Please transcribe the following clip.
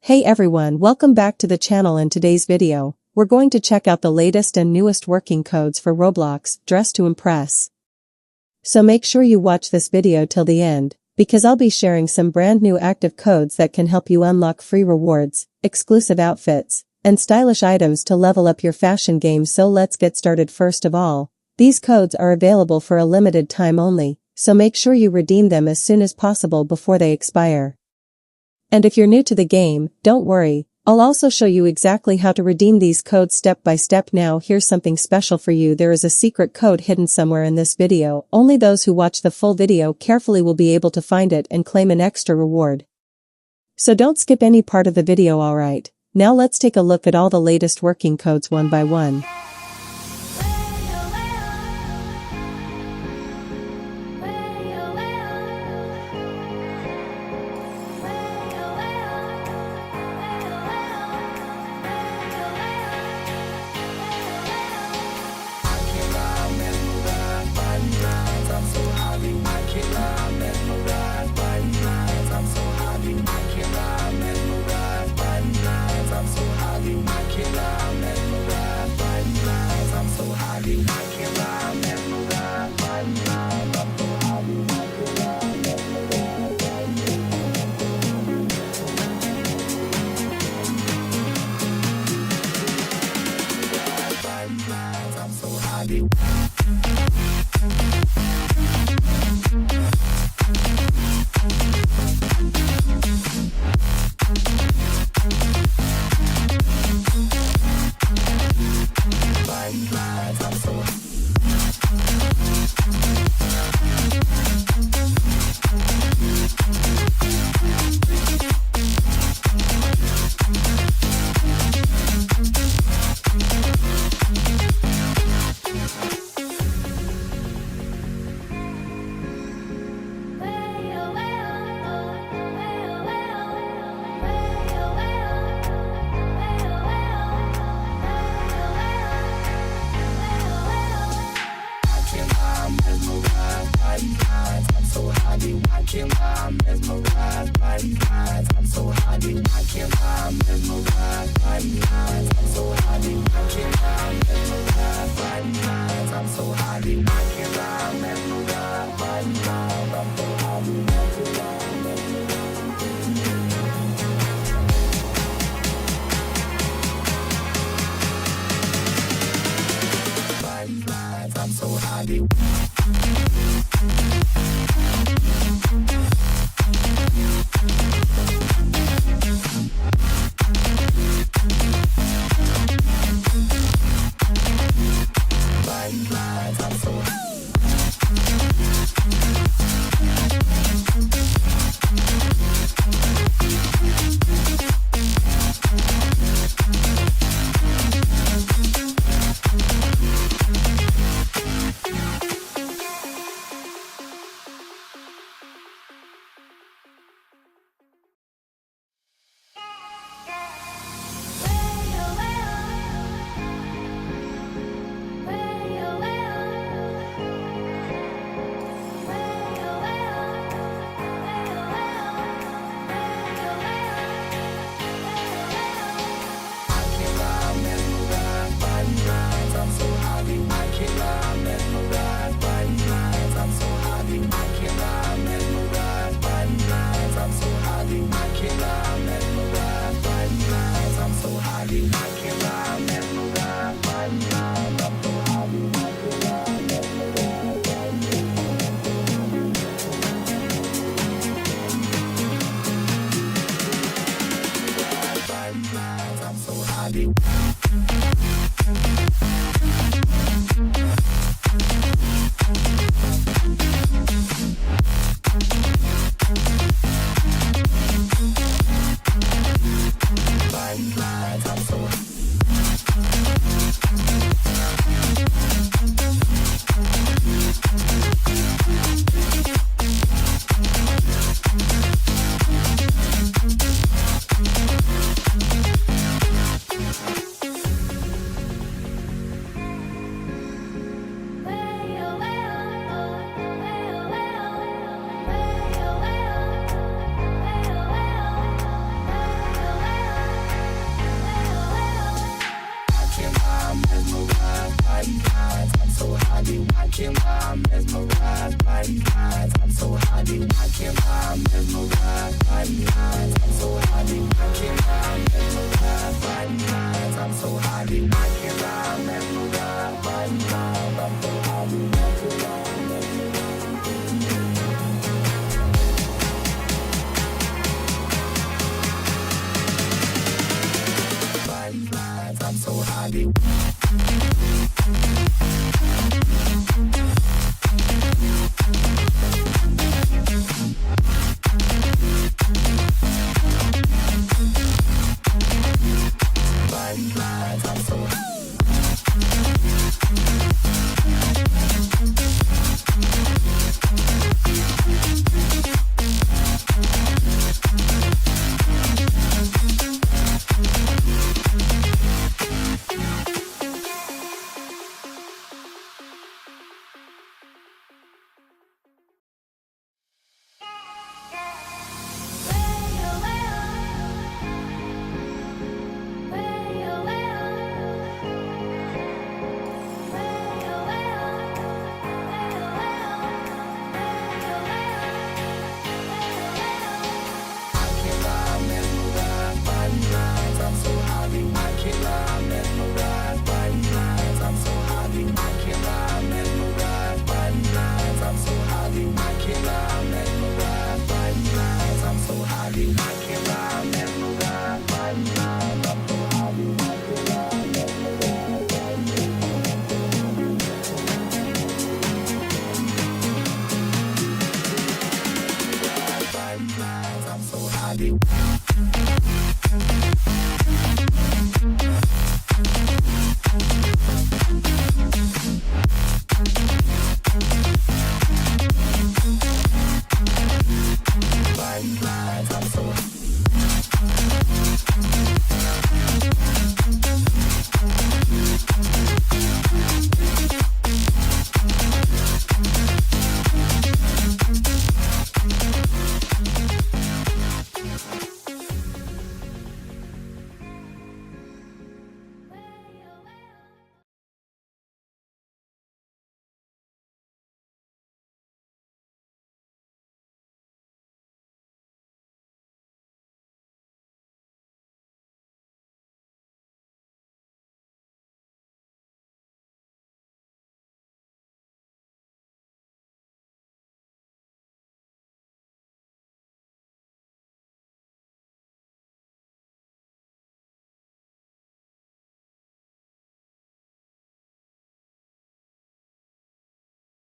Hey everyone, welcome back to the channel. In today's video, we're going to check out the latest and newest working codes for Roblox, Dress to Impress. So make sure you watch this video till the end, because I'll be sharing some brand new active codes that can help you unlock free rewards, exclusive outfits, and stylish items to level up your fashion game. So let's get started. First of all, these codes are available for a limited time only, so make sure you redeem them as soon as possible before they expire. And if you're new to the game, don't worry, I'll also show you exactly how to redeem these codes step by step. Now here's something special for you. There is a secret code hidden somewhere in this video. Only those who watch the full video carefully will be able to find it and claim an extra reward. So don't skip any part of the video. Alright, now let's take a look at all the latest working codes one by one. body lines. I'm so highly watching while I'm mesmerized. Body lines. I'm so highly watching while I'm mesmerized. Body lines. I'm so highly watching while I'm mesmerized. Body lines. I'm so highly watching while I'm mesmerized. Body lines. I'm so highly watching while I'm mesmerized. Body lines. I'm so highly.